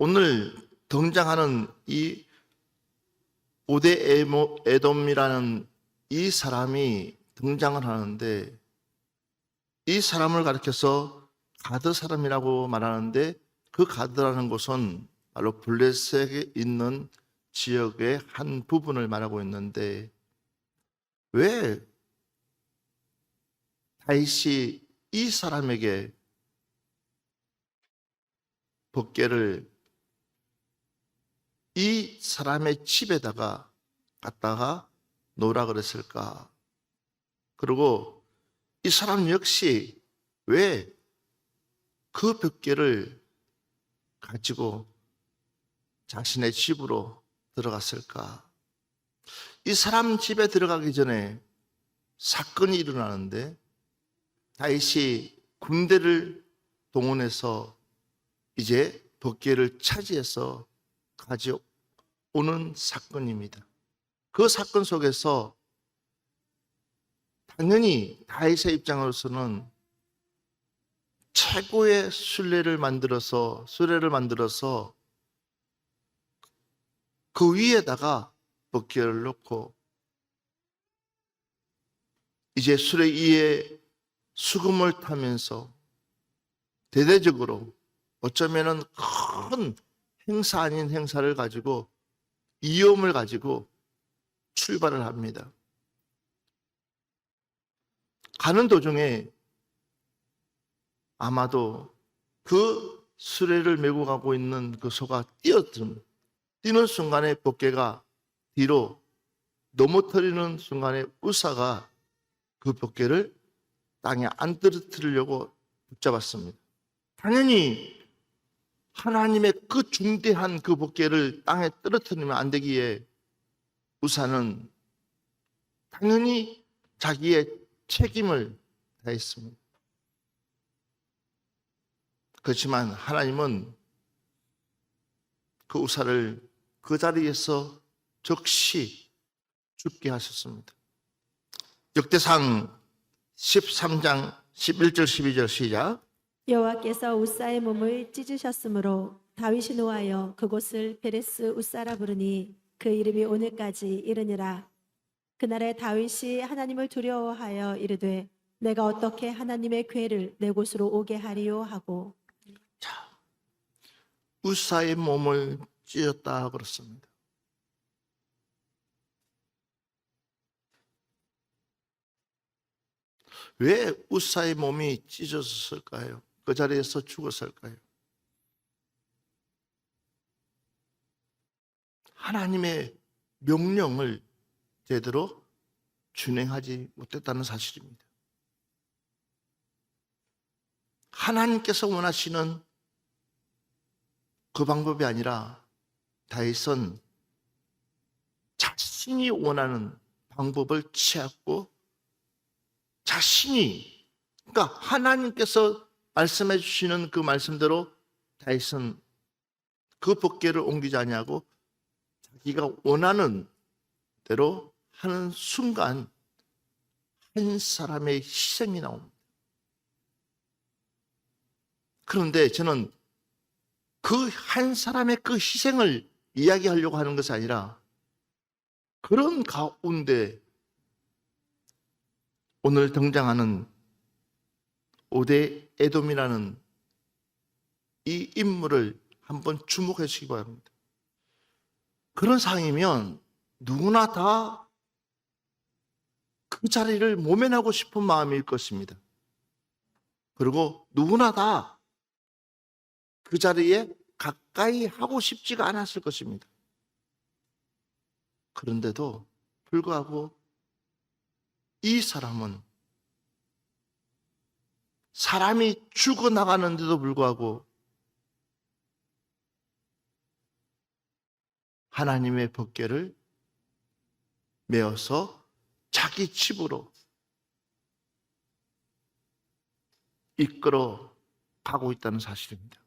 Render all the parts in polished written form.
오늘 등장하는 이 오대 에돔이라는 이 사람이 등장을 하는데, 이 사람을 가리켜서 가드 사람이라고 말하는데, 그 가드라는 곳은 바로 블레셋에 있는 지역의 한 부분을 말하고 있는데, 왜 다윗이 이 사람에게 법궤를 이 사람의 집에다가 갖다가 놓으라 그랬을까? 그리고 이 사람 역시 왜 그 법궤를 가지고 자신의 집으로 들어갔을까? 이 사람 집에 들어가기 전에 사건이 일어나는데, 다윗이 군대를 동원해서 이제 법궤를 차지해서 가져오는 사건입니다. 그 사건 속에서 당연히 다윗의 입장으로서는 최고의 수레를 만들어서 그 위에다가 법궤를 놓고 이제 수레 위에 수금을 타면서 대대적으로 어쩌면은 큰 행사 아닌 행사를 가지고 위험을 가지고 출발을 합니다. 가는 도중에 아마도 그 수레를 메고 가고 있는 그 소가 뛰는 순간에 법궤가 뒤로 넘어뜨리는 순간에 우사가 그 법궤를 땅에 안 떨어뜨리려고 붙잡았습니다. 당연히 하나님의 그 중대한 그 법궤를 땅에 떨어뜨리면 안 되기에 우사는 당연히 자기의 책임을 다했습니다. 그렇지만 하나님은 그 우사를 그 자리에서 즉시 죽게 하셨습니다. 역대상 13장 11절 12절 시작. 여호와께서 우사의 몸을 찢으셨으므로 다윗이 노하여 그곳을 베레스 우사라 부르니 그 이름이 오늘까지 이르니라. 그날에 다윗이 하나님을 두려워하여 이르되 내가 어떻게 하나님의 궤를 내 곳으로 오게 하리요 하고. 우사의 몸을 찢었다 그렇습니다. 왜 우사의 몸이 찢어졌을까요? 그 자리에서 죽었을까요? 하나님의 명령을 제대로 준행하지 못했다는 사실입니다. 하나님께서 원하시는 그 방법이 아니라 다윗은 자신이 원하는 방법을 취하고 자신이, 그러니까 하나님께서 말씀해 주시는 그 말씀대로 다윗은 그 법궤를 옮기지 아니하고 자기가 원하는 대로 하는 순간 한 사람의 희생이 나옵니다. 그런데 저는 그 한 사람의 그 희생을 이야기하려고 하는 것이 아니라, 그런 가운데 오늘 등장하는 오대 에돔이라는 이 인물을 한번 주목해 주시기 바랍니다. 그런 상황이면 누구나 다 그 자리를 모면하고 싶은 마음일 것입니다. 그리고 누구나 다 그 자리에 가까이 하고 싶지가 않았을 것입니다. 그런데도 불구하고 이 사람은 사람이 죽어나가는데도 불구하고 하나님의 법궤를 메어서 자기 집으로 이끌어 가고 있다는 사실입니다.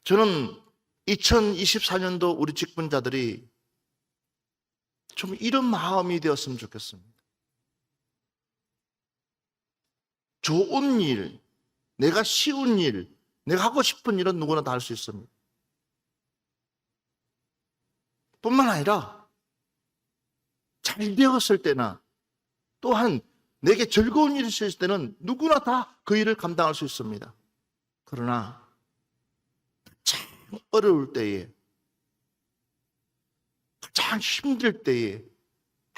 저는 2024년도 우리 직분자들이 좀 이런 마음이 되었으면 좋겠습니다. 좋은 일, 내가 쉬운 일, 내가 하고 싶은 일은 누구나 다 할 수 있습니다. 뿐만 아니라 잘 되었을 때나 또한 내게 즐거운 일이 있을 때는 누구나 다 그 일을 감당할 수 있습니다. 그러나 참 어려울 때에, 가장 힘들 때에,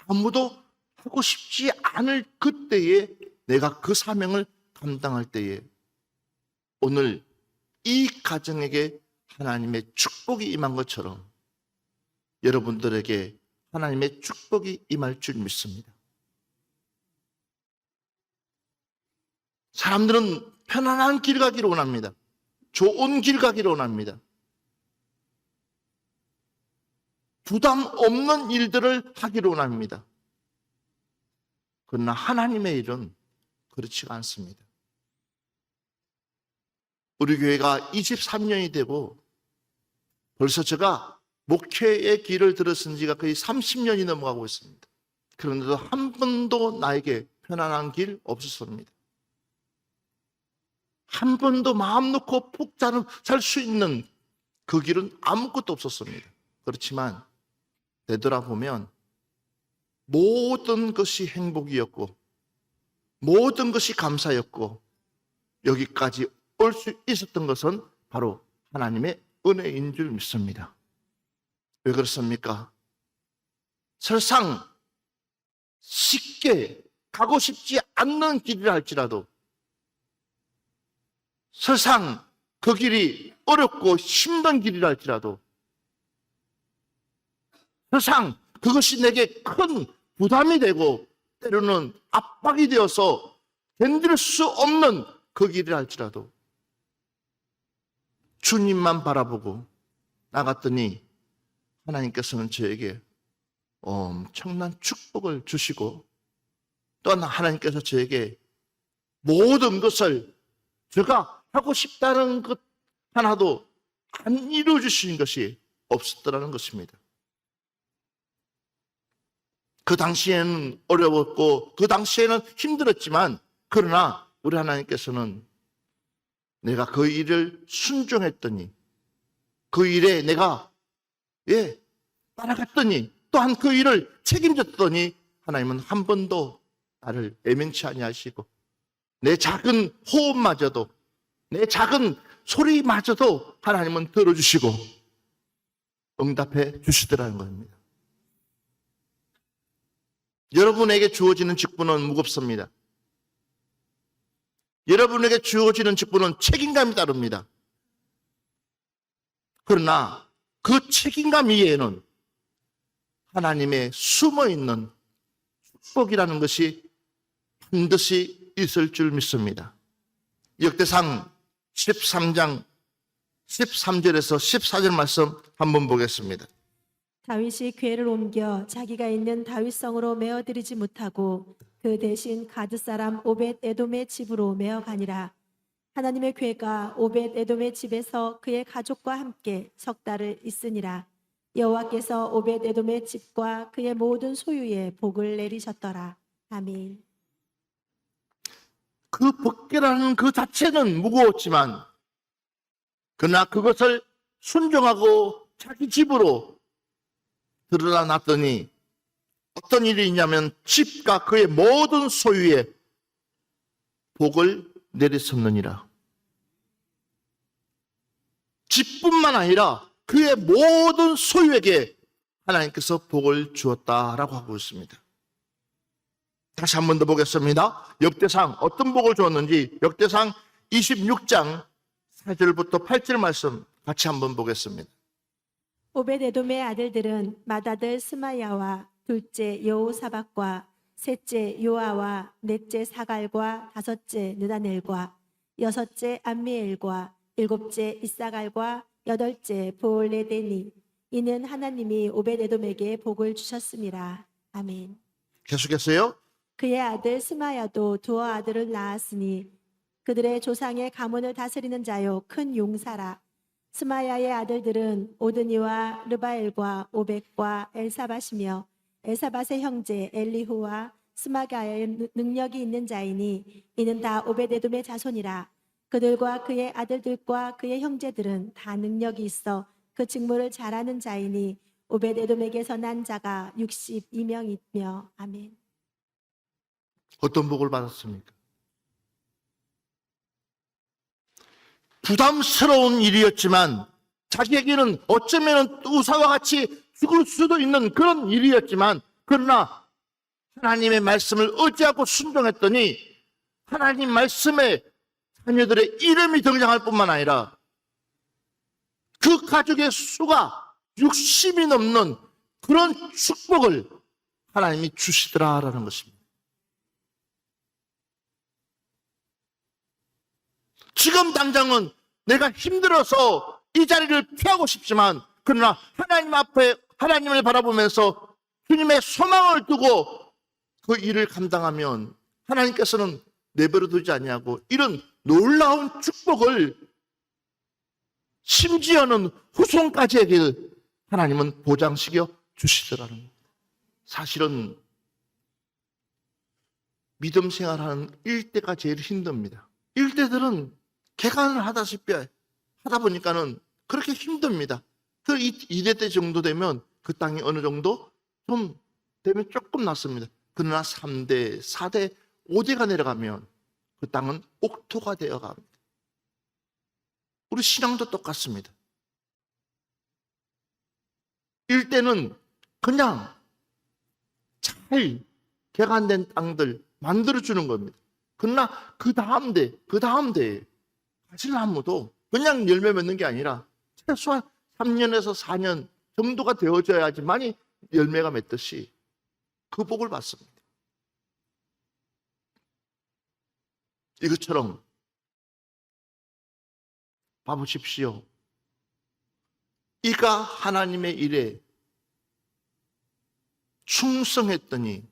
아무도 하고 싶지 않을 그때에 내가 그 사명을 감당할 때에 오늘 이 가정에게 하나님의 축복이 임한 것처럼 여러분들에게 하나님의 축복이 임할 줄 믿습니다. 사람들은 편안한 길 가기를 원합니다. 좋은 길 가기를 원합니다. 부담 없는 일들을 하기를 원합니다. 그러나 하나님의 일은 그렇지가 않습니다. 우리 교회가 23년이 되고 벌써 제가 목회의 길을 들었은 지가 거의 30년이 넘어가고 있습니다. 그런데도 한 번도 나에게 편안한 길 없었습니다. 한 번도 마음 놓고 푹 잘 수 있는 그 길은 아무것도 없었습니다. 그렇지만 되돌아보면 모든 것이 행복이었고 모든 것이 감사였고 여기까지 올 수 있었던 것은 바로 하나님의 은혜인 줄 믿습니다. 왜 그렇습니까? 설상 쉽게 가고 싶지 않는 길이라 할지라도 설상 그 길이 어렵고 힘든 길이라 할지라도 설상 그것이 내게 큰 부담이 되고 때로는 압박이 되어서 견딜 수 없는 그 길이라 할지라도 주님만 바라보고 나갔더니 하나님께서는 저에게 엄청난 축복을 주시고 또한 하나님께서 저에게 모든 것을 제가 하고 싶다는 것 하나도 안 이루어 주시는 것이 없었더라는 것입니다. 그 당시에는 어려웠고 그 당시에는 힘들었지만 그러나 우리 하나님께서는 내가 그 일을 순종했더니 그 일에 내가 따라갔더니 또한 그 일을 책임졌더니 하나님은 한 번도 나를 애면치 아니하시고 내 작은 호흡마저도 내 작은 소리마저도 하나님은 들어주시고 응답해 주시더라는 겁니다. 여러분에게 주어지는 직분은 무겁습니다. 여러분에게 주어지는 직분은 책임감이 따릅니다. 그러나 그 책임감 위에는 하나님의 숨어있는 축복이라는 것이 반드시 있을 줄 믿습니다. 역대상 13장 13절에서 14절 말씀 한번 보겠습니다. 다윗이 궤를 옮겨 자기가 있는 다윗성으로 메어들이지 못하고 그 대신 가드 사람 오벳 에돔의 집으로 메어가니라. 하나님의 궤가 오벳 에돔의 집에서 그의 가족과 함께 석 달을 있으니라. 여호와께서 오벳 에돔의 집과 그의 모든 소유에 복을 내리셨더라. 아멘. 그 법궤라는 그 자체는 무거웠지만 그러나 그것을 순종하고 자기 집으로 들여다 놨더니 어떤 일이 있냐면 집과 그의 모든 소유에 복을 내리셨느니라. 집뿐만 아니라 그의 모든 소유에게 하나님께서 복을 주었다라고 하고 있습니다. 다시 한 번 더 보겠습니다. 역대상 어떤 복을 주었는지 역대상 26장 4절부터 8절 말씀 같이 한번 보겠습니다. 오벳 에돔의 아들들은 맏아들 스마야와 둘째 여호사박과 셋째 요아와 넷째 사갈과 다섯째 느다넬과 여섯째 암미엘과 일곱째 이사갈과 여덟째 보올레데니. 이는 하나님이 오벳 에돔에게 복을 주셨습니다. 아멘. 계속했어요. 그의 아들 스마야도 두어 아들을 낳았으니 그들의 조상의 가문을 다스리는 자요 큰 용사라. 스마야의 아들들은 오드니와 르바엘과 오벳과 엘사밧이며 엘사밧의 형제 엘리후와 스마가의 능력이 있는 자이니 이는 다 오벳 에돔의 자손이라. 그들과 그의 아들들과 그의 형제들은 다 능력이 있어 그 직무를 잘하는 자이니 오베데돔에게서 난 자가 62명이며 아멘. 어떤 복을 받았습니까? 부담스러운 일이었지만 자기에게는 어쩌면 우사와 같이 죽을 수도 있는 그런 일이었지만 그러나 하나님의 말씀을 의지하고 순종했더니 하나님 말씀에 자녀들의 이름이 등장할 뿐만 아니라 그 가족의 수가 60이 넘는 그런 축복을 하나님이 주시더라라는 것입니다. 지금 당장은 내가 힘들어서 이 자리를 피하고 싶지만 그러나 하나님 앞에 하나님을 바라보면서 주님의 소망을 두고 그 일을 감당하면 하나님께서는 내버려 두지 아니하고 이런 놀라운 축복을 심지어는 후손까지에게 하나님은 보장시켜 주시더라는 거예요. 사실은 믿음 생활하는 일대가 제일 힘듭니다. 일대들은 개간을 하다 보니까는 그렇게 힘듭니다. 그 2대 때 정도 되면 그 땅이 어느 정도 좀 되면 조금 낫습니다. 그러나 3대, 4대, 5대가 내려가면 그 땅은 옥토가 되어 갑니다. 우리 신앙도 똑같습니다. 일대는 그냥 잘 개간된 땅들 만들어주는 겁니다. 그러나 그 다음 대에 가지나무도 그냥 열매 맺는 게 아니라 최소한 3년에서 4년 정도가 되어져야지만이 열매가 맺듯이 그 복을 받습니다. 이것처럼 봐보십시오. 이가 하나님의 일에 충성했더니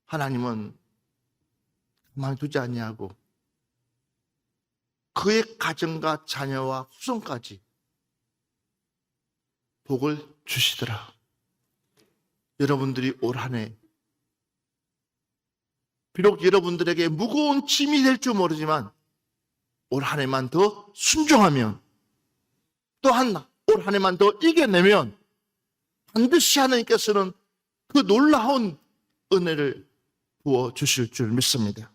하나님은 그만두지 아니하고 그의 가정과 자녀와 후손까지 복을 주시더라. 여러분들이 올 한 해 비록 여러분들에게 무거운 짐이 될 줄 모르지만 올 한 해만 더 순종하면 또한 올 한 해만 더 이겨내면 반드시 하나님께서는 그 놀라운 은혜를 부어주실 줄 믿습니다.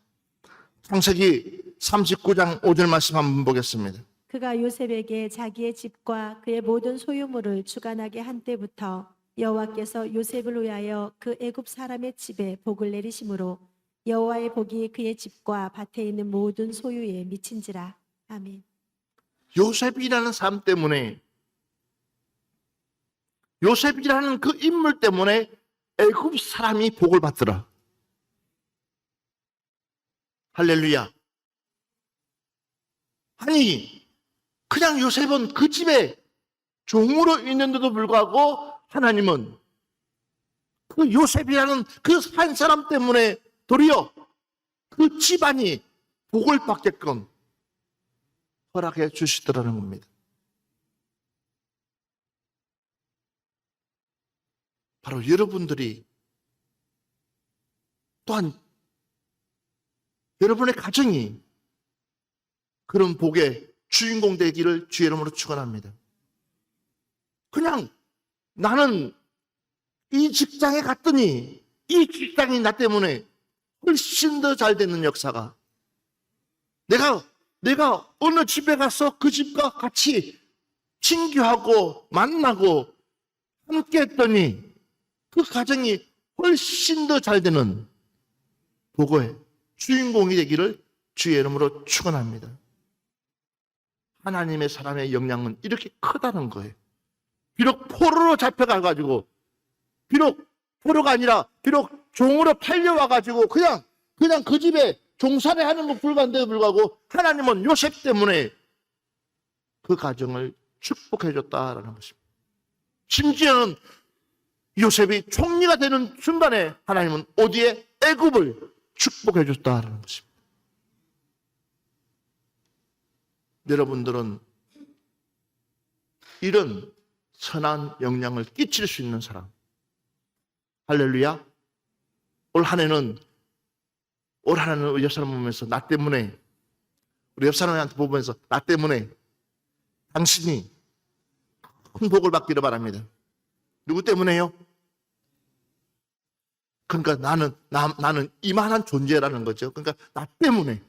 창세기 39장 5절 말씀 한번 보겠습니다. 그가 요셉에게 자기의 집과 그의 모든 소유물을 주관하게 한 때부터 여호와께서 요셉을 위하여 그 애굽 사람의 집에 복을 내리심으로 여호와의 복이 그의 집과 밭에 있는 모든 소유에 미친지라. 아멘. 요셉이라는 사람 때문에 요셉이라는 그 인물 때문에 애굽 사람이 복을 받더라. 할렐루야. 아니 그냥 요셉은 그 집에 종으로 있는데도 불구하고 하나님은 그 요셉이라는 그 한 사람 때문에 도리어 그 집안이 복을 받게끔 허락해 주시더라는 겁니다. 바로 여러분들이 또한 여러분의 가정이 그런 복의 주인공 되기를 주의 이름으로 축원합니다. 그냥 나는 이 직장에 갔더니 이 직장이 나 때문에 훨씬 더 잘 되는 역사가 내가 어느 집에 가서 그 집과 같이 친교하고 만나고 함께 했더니 그 가정이 훨씬 더 잘 되는 복의 주인공이 되기를 주의 이름으로 축원합니다. 하나님의 사람의 영향은 이렇게 크다는 거예요. 비록 포로로 잡혀가가지고 비록 포로가 아니라 비록 종으로 팔려와가지고 그냥 그 집에 종살이 하는 것 불가한데도 불구하고 하나님은 요셉 때문에 그 가정을 축복해줬다라는 것입니다. 심지어는 요셉이 총리가 되는 순간에 하나님은 어디에 애굽을 축복해줬다라는 것입니다. 여러분들은 이런 선한 영향을 끼칠 수 있는 사람. 할렐루야. 올 한 해는 옆 사람 보면서 나 때문에 우리 옆 사람한테 보면서 나 때문에 당신이 큰 복을 받기를 바랍니다. 누구 때문에요? 그러니까 나는 이만한 존재라는 거죠. 그러니까 나 때문에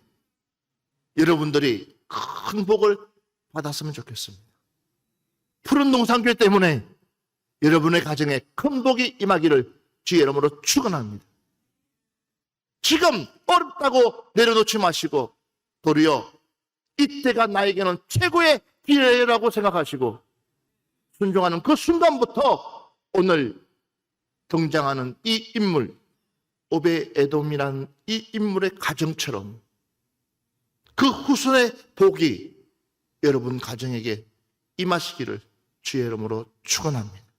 여러분들이 큰 복을 받았으면 좋겠습니다. 푸른 농산교 때문에 여러분의 가정에 큰 복이 임하기를 주의 이름으로 축원합니다. 지금 어렵다고 내려놓지 마시고 도리어 이때가 나에게는 최고의 기회라고 생각하시고 순종하는 그 순간부터 오늘 등장하는 이 인물 오베에돔이라는 이 인물의 가정처럼 그 후손의 복이 여러분 가정에게 임하시기를 주의 이름으로 축원합니다.